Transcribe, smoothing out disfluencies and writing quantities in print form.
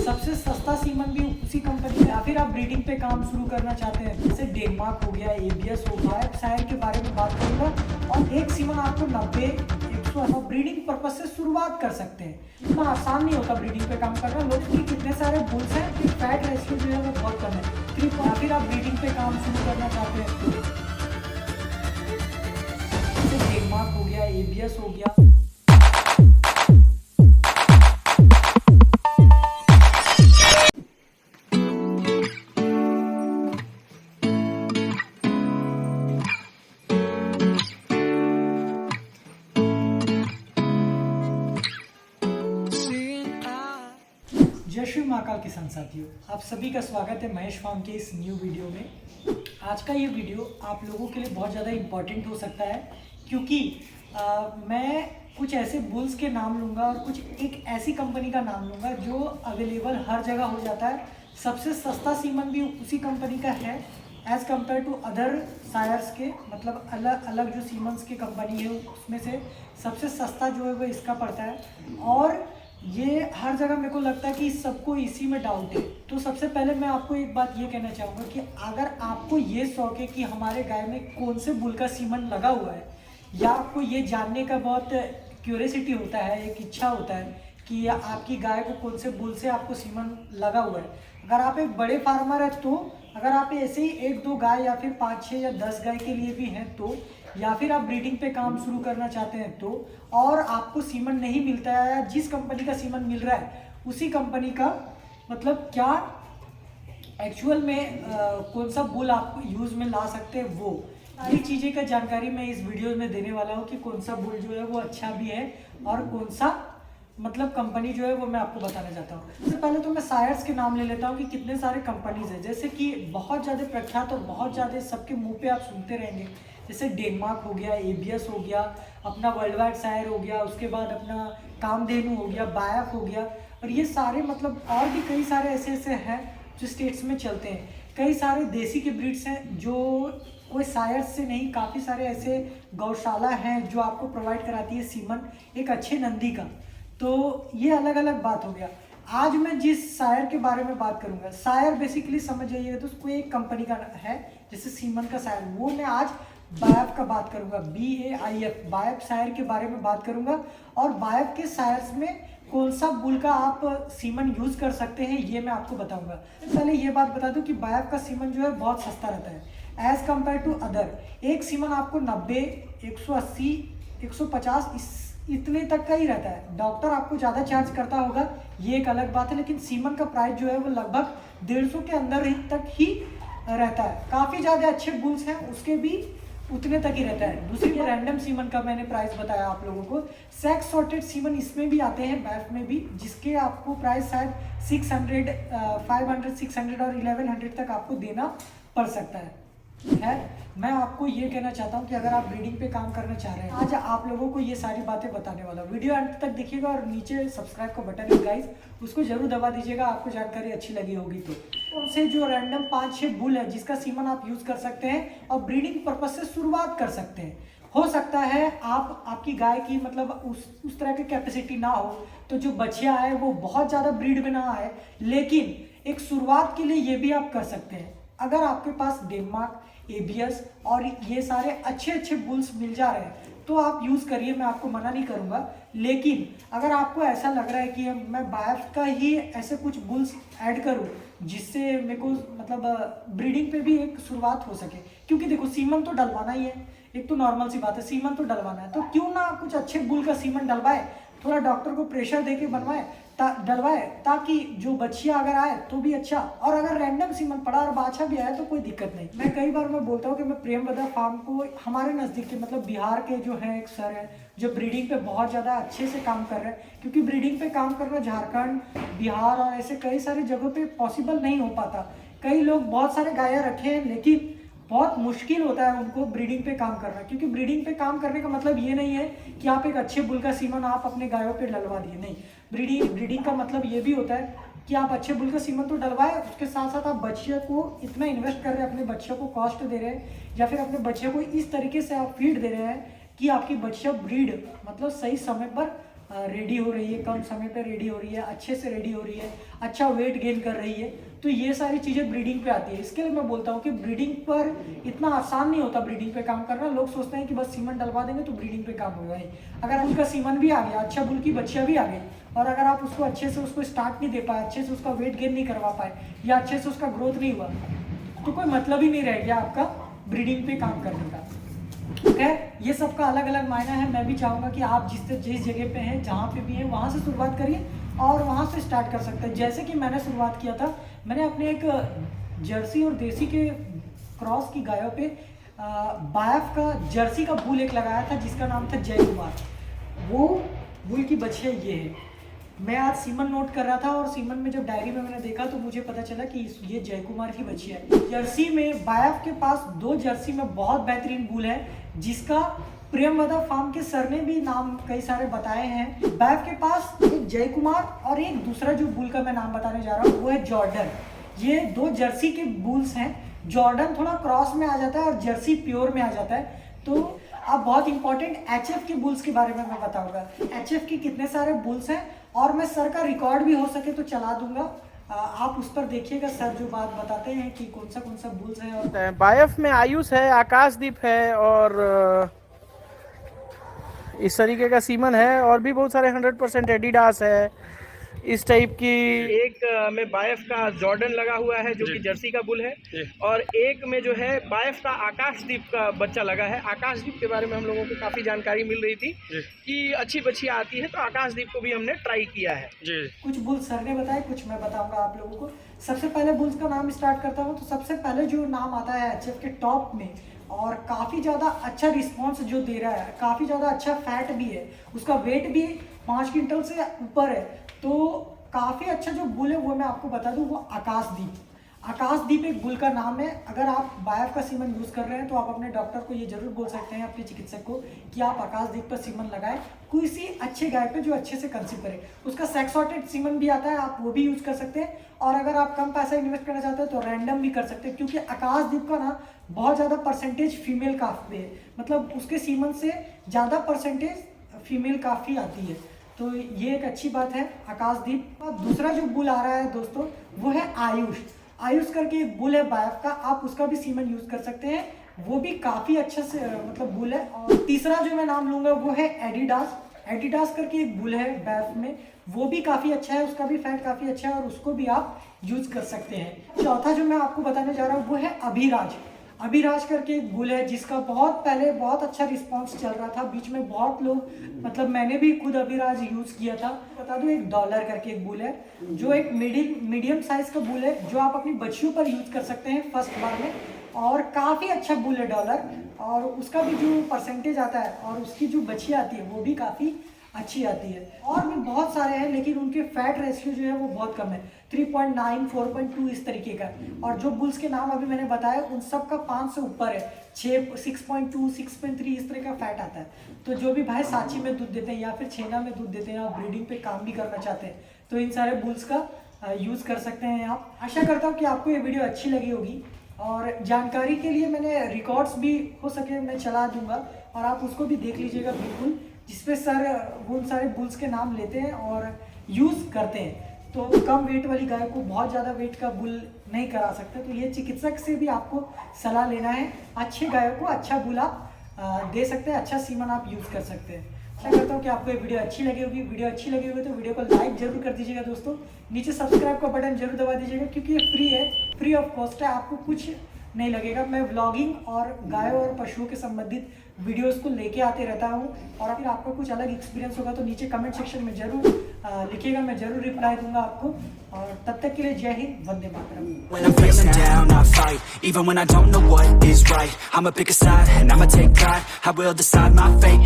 सबसे सस्ता सीमन भी उसी कंपनी का, या फिर आप ब्रीडिंग पे काम शुरू करना चाहते हैं जैसे डेनमार्क हो गया, एबीएस हो गया, शायर के बारे में बात करूंगा। और एक सीमन आपको 90 100 ब्रीडिंग पर्पज से शुरुआत कर सकते हैं। इतना आसान नहीं होता ब्रीडिंग पे काम करना। लोग की कितने सारे बुल्स हैं कि फैट रेशियो जो है वो बहुत कम है, या फिर आप ब्रीडिंग पे काम शुरू करना चाहते हैं जैसे डेनमार्क हो गया, एबीएस हो गया। जय श्री महाकाल किसान साथियों, आप सभी का स्वागत है महेश फार्म के इस न्यू वीडियो में। आज का ये वीडियो आप लोगों के लिए बहुत ज़्यादा इम्पॉर्टेंट हो सकता है, क्योंकि मैं कुछ ऐसे बुल्स के नाम लूँगा और कुछ एक ऐसी कंपनी का नाम लूँगा जो अवेलेबल हर जगह हो जाता है। सबसे सस्ता सीमन भी उसी कंपनी का है एज़ कम्पेयर टू अदर सायर्स के, मतलब अलग अलग जो सीमन्स की कंपनी है उसमें से सबसे सस्ता जो है वो इसका पड़ता है। और ये हर जगह मेरे को लगता है कि सबको इसी में डाउट है। तो सबसे पहले मैं आपको एक बात ये कहना चाहूँगा कि अगर आपको ये शौक है कि हमारे गाय में कौन से बुल का सीमन लगा हुआ है, या आपको ये जानने का बहुत क्यूरियोसिटी होता है, एक इच्छा होता है कि आपकी गाय को कौन से बुल से आपको सीमन लगा हुआ है। अगर आप एक बड़े फार्मर है तो, अगर आप ऐसे ही 1-2 गाय या फिर 5-6 या 10 गाय के लिए भी हैं तो, या फिर आप ब्रीडिंग पे काम शुरू करना चाहते हैं तो, और आपको सीमन नहीं मिलता है या जिस कंपनी का सीमन मिल रहा है उसी कंपनी का मतलब क्या एक्चुअल में कौन सा बुल आप यूज़ में ला सकते हैं, वो सारी चीज़ें का जानकारी मैं इस वीडियो में देने वाला हूँ कि कौन सा बुल जो है वो अच्छा भी है और कौन सा मतलब कंपनी जो है वो मैं आपको बताना चाहता हूँ। सबसे पहले तो मैं सायर्स के नाम ले लेता हूँ कि कितने सारे कंपनीज हैं, जैसे कि बहुत ज़्यादा प्रख्यात और बहुत ज़्यादा सबके मुंह पे आप सुनते रहेंगे, जैसे डेनमार्क हो गया, एबीएस हो गया, अपना वर्ल्ड वाइड सायर हो गया, उसके बाद अपना कामधेनु हो गया, बायफ हो गया, और ये सारे मतलब और भी कई सारे ऐसे ऐसे हैं जो स्टेट्स में चलते हैं। कई सारे देसी के ब्रीड्स हैं जो कोई सायर्स से नहीं, काफ़ी सारे ऐसे गौशाला हैं जो आपको प्रोवाइड कराती है सीमन एक अच्छे नंदी का। तो ये अलग अलग बात हो गया। आज मैं जिस सायर के बारे में बात करूंगा, सायर बेसिकली समझ जाइए तो कोई एक कंपनी का है जैसे सीमन का सायर, वो मैं आज बायफ का बात करूंगा, BAIF बायफ सायर के बारे में बात करूंगा। और बायफ के सायर्स में कौन सा बुल का आप सीमन यूज़ कर सकते हैं ये मैं आपको बताऊंगा। पहले ये बात बता दूं कि बायफ का सीमन जो है बहुत सस्ता रहता है एज़ कम्पेयर टू अदर। एक सीमन आपको 90, 180, 150 इतने तक का ही रहता है। डॉक्टर आपको ज़्यादा चार्ज करता होगा ये एक अलग बात है, लेकिन सीमन का प्राइस जो है वो लगभग 150 के अंदर तक ही रहता है। काफ़ी ज़्यादा अच्छे बुल्स हैं उसके भी उतने तक ही रहता है। दूसरी रैंडम सीमन का मैंने प्राइस बताया आप लोगों को। सेक्स सॉर्टेड सीमन इसमें भी आते हैं, बैफ में भी, जिसके आपको प्राइस शायद 600, 500, 600 और 1100 तक आपको देना पड़ सकता है। मैं आपको ये कहना चाहता हूँ कि अगर आप ब्रीडिंग पे काम करना चाह रहे हैं, आज आप लोगों को ये सारी बातें बताने वाला हूँ। वीडियो अंत तक देखिएगा और नीचे सब्सक्राइब का बटन है गाइस, उसको जरूर दबा दीजिएगा, आपको जानकारी अच्छी लगी होगी तो। उनसे जो रैंडम 5-6 बुल है जिसका सीमन आप यूज़ कर सकते हैं और ब्रीडिंग पर्पज से शुरुआत कर सकते हैं। हो सकता है आपकी गाय की मतलब उस तरह की कैपेसिटी ना हो, तो जो बछिया है वो बहुत ज़्यादा ब्रीड में ना आए, लेकिन एक शुरुआत के लिए ये भी आप कर सकते हैं। अगर आपके पास डेनमार्क, एबीएस और ये सारे अच्छे अच्छे बुल्स मिल जा रहे हैं तो आप यूज़ करिए, मैं आपको मना नहीं करूँगा। लेकिन अगर आपको ऐसा लग रहा है कि मैं बायफ का ही ऐसे कुछ बुल्स ऐड करूँ जिससे मेरे को मतलब ब्रीडिंग पे भी एक शुरुआत हो सके, क्योंकि देखो सीमन तो डलवाना ही है, एक तो नॉर्मल सी बात है, सीमन तो डलवाना है, तो क्यों ना कुछ अच्छे बुल का सीमन डलवाए, थोड़ा डॉक्टर को प्रेशर दे के बनवाए डलवाए, ताकि जो बच्चियाँ अगर आए तो भी अच्छा, और अगर रैंडम सीमन पड़ा और बाछा भी आया तो कोई दिक्कत नहीं। मैं कई बार मैं बोलता हूँ कि मैं प्रेमवदा फार्म को हमारे नज़दीक के मतलब बिहार के जो है एक सर है जो ब्रीडिंग पे बहुत ज़्यादा अच्छे से काम कर रहे हैं, क्योंकि ब्रीडिंग पे काम करना झारखंड, बिहार और ऐसे कई सारे जगहों पे पॉसिबल नहीं हो पाता। कई लोग बहुत सारे गाय रखे हैं लेकिन बहुत मुश्किल होता है उनको ब्रीडिंग पे काम करना, क्योंकि ब्रीडिंग पे काम करने का मतलब ये नहीं है कि आप एक अच्छे बुल का सीमन आप अपने गायों पे डलवा दिए, नहीं। ब्रीडिंग का मतलब ये भी होता है कि आप अच्छे बुल का सीमन तो डलवाए, उसके साथ साथ आप बच्चे को इतना इन्वेस्ट कर रहे हैं, अपने बच्चों को कॉस्ट दे रहे हैं, या फिर अपने बच्चे को इस तरीके से आप फीड दे रहे हैं कि आपकी बच्चियाँ ब्रीड मतलब सही समय पर रेडी हो रही है, कम समय पे रेडी हो रही है, अच्छे से रेडी हो रही है, अच्छा वेट गेन कर रही है, तो ये सारी चीज़ें ब्रीडिंग पे आती है। इसके लिए मैं बोलता हूँ कि ब्रीडिंग पर इतना आसान नहीं होता ब्रीडिंग पे काम करना। लोग सोचते हैं कि बस सीमन डलवा देंगे तो ब्रीडिंग पे काम होगा। अगर उनका सीमन भी आ गया, अच्छा बुल की बच्चियाँ भी आ गई, और अगर आप उसको अच्छे से उसको स्टार्ट नहीं दे पाए, अच्छे से उसका वेट गेन नहीं करवा पाए, या अच्छे से उसका ग्रोथ नहीं हुआ, तो कोई मतलब ही नहीं रह गया आपका ब्रीडिंग पे काम करने का। खैर, ये सबका अलग अलग मायना है। मैं भी चाहूँगा कि आप जिस जगह पे हैं, जहाँ पे भी हैं, वहाँ से शुरुआत करिए और वहाँ से स्टार्ट कर सकते हैं। जैसे कि मैंने शुरुआत किया था, मैंने अपने एक जर्सी और देसी के क्रॉस की गायों पे बायफ का जर्सी का बुल एक लगाया था जिसका नाम था जय कुमार। वो बुल की बच्चियाँ ये है। मैं आज सीमन नोट कर रहा था और सीमन में जब डायरी में मैंने देखा तो मुझे पता चला कि ये जय कुमार की बच्चियाँ है। जर्सी में बायफ के पास 2 जर्सी में बहुत बेहतरीन बुल है जिसका प्रियमवदा फार्म के सर ने भी नाम कई सारे बताए हैं। बायफ के पास एक जय कुमार और एक दूसरा जो बुल का मैं नाम बताने जा रहा हूँ वो है जॉर्डन। ये 2 जर्सी के बुल्स हैं। जॉर्डन थोड़ा क्रॉस में आ जाता है और जर्सी प्योर में आ जाता है। तो अब बहुत इंपॉर्टेंट एचएफ के बुल्स के बारे में मैं बताऊंगा। एचएफ के कितने सारे बुल्स हैं और मैं सर का रिकॉर्ड भी हो सके तो चला दूंगा। आप उस पर देखिएगा, सर जो बात बताते हैं कि कौन सा बुल्स है। और बायफ में आयुष है, आकाशदीप है और इस तरीके का सीमन है और भी बहुत सारे 100% एडिडास है इस टाइप की। एक में बायफ का जॉर्डन लगा हुआ है जो कि जर्सी का बुल है, और एक में जो है बायफ का आकाशदीप का बच्चा लगा है। आकाशदीप के बारे में हम लोगों को काफ़ी जानकारी मिल रही थी कि अच्छी बच्चियाँ आती है, तो आकाशदीप को भी हमने ट्राई किया है। कुछ बुल्स सर ने बताए, कुछ मैं बताऊंगा आप लोगों को। सबसे पहले बुल्स का नाम स्टार्ट करता हूँ। तो सबसे पहले जो नाम आता है एचएफ के टॉप में और काफ़ी ज़्यादा अच्छा रिस्पॉन्स जो दे रहा है, काफ़ी ज़्यादा अच्छा फैट भी है, उसका वेट भी 5 क्विंटल से ऊपर है, तो काफ़ी अच्छा जो बुल है वो मैं आपको बता दूं, वो आकाशदीप। आकाशदीप एक बुल का नाम है। अगर आप बायफ का सीमन यूज़ कर रहे हैं तो आप अपने डॉक्टर को ये जरूर बोल सकते हैं, अपने चिकित्सक को, कि आप आकाशदीप पर सीमन लगाएं किसी अच्छे गाय पे जो अच्छे से कंसीव करे। उसका सेक्सॉर्टेड सीमन भी आता है, आप वो भी यूज़ कर सकते हैं। और अगर आप कम पैसा इन्वेस्ट करना चाहते हैं तो रैंडम भी कर सकते हैं, क्योंकि आकाशदीप का ना बहुत ज़्यादा परसेंटेज फीमेल काफ पे है, मतलब उसके सीमन से ज़्यादा परसेंटेज फीमेल काफ़ी आती है। तो ये एक अच्छी बात है आकाशदीप। और दूसरा जो बुल आ रहा है दोस्तों वो है आयुष। आयुष करके एक बुल है बायफ का, आप उसका भी सीमन यूज़ कर सकते हैं, वो भी काफ़ी अच्छा से मतलब बुल है। और तीसरा जो मैं नाम लूँगा वो है एडिडास। एडिडास करके एक बुल है बायफ में, वो भी काफ़ी अच्छा है, उसका भी फैट काफ़ी अच्छा है और उसको भी आप यूज़ कर सकते हैं। चौथा जो मैं आपको बताने जा रहा हूँ वो है अभिराज। अभिराज करके एक बुल है जिसका बहुत पहले बहुत अच्छा रिस्पांस चल रहा था। बीच में बहुत लोग, मतलब मैंने भी खुद अभिराज यूज़ किया था। बता दूं, एक डॉलर करके एक बुल है जो एक मीडियम साइज का बुल है, जो आप अपनी बच्चियों पर यूज़ कर सकते हैं फर्स्ट बार में, और काफ़ी अच्छा बुल है डॉलर। और उसका भी जो परसेंटेज आता है और उसकी जो बच्ची आती है वो भी काफ़ी अच्छी आती है। और भी बहुत सारे हैं लेकिन उनके फैट रेशियो जो है वो बहुत कम है, 3.9, 4.2 इस तरीके का। और जो बुल्स के नाम अभी मैंने बताया उन सब का 5 से ऊपर है, 6.2, 6.3 इस तरह का फैट आता है। तो जो भी भाई सांची में दूध देते हैं या फिर छेना में दूध देते हैं और ब्रीडिंग पे काम भी करना चाहते हैं तो इन सारे बुल्स का यूज़ कर सकते हैं आप। आशा करता हूँ कि आपको ये वीडियो अच्छी लगी होगी, और जानकारी के लिए मैंने रिकॉर्ड्स भी हो सके मैं चला दूंगा और आप उसको भी देख लीजिएगा बिल्कुल, जिसपे सर वो सारे बुल्स के नाम लेते हैं और यूज़ करते हैं। तो कम वेट वाली गाय को बहुत ज़्यादा वेट का बुल नहीं करा सकते, तो ये चिकित्सक से भी आपको सलाह लेना है। अच्छे गायों को अच्छा बुल आप दे सकते हैं, अच्छा सीमन आप यूज़ कर सकते हैं। आशा करता हूँ कि आपको ये वीडियो अच्छी लगी होगी। वीडियो अच्छी लगी होगी तो वीडियो को लाइक जरूर कर दीजिएगा दोस्तों। नीचे सब्सक्राइब का बटन जरूर दबा दीजिएगा, क्योंकि ये फ्री है, फ्री ऑफ कॉस्ट है, आपको कुछ नहीं लगेगा। मैं व्लॉगिंग और गायों और पशुओं के संबंधित वीडियोस को लेके आते रहता हूँ, और अगर आपका कुछ अलग एक्सपीरियंस होगा तो नीचे कमेंट सेक्शन में जरूर लिखिएगा, मैं जरूर रिप्लाई दूंगा आपको। और तब तक के लिए जय Hind, Vande Mataram. When I'm feeling down, I fight, even when I don't know what is right. I'ma pick a side and I'ma take pride. I will decide my fate.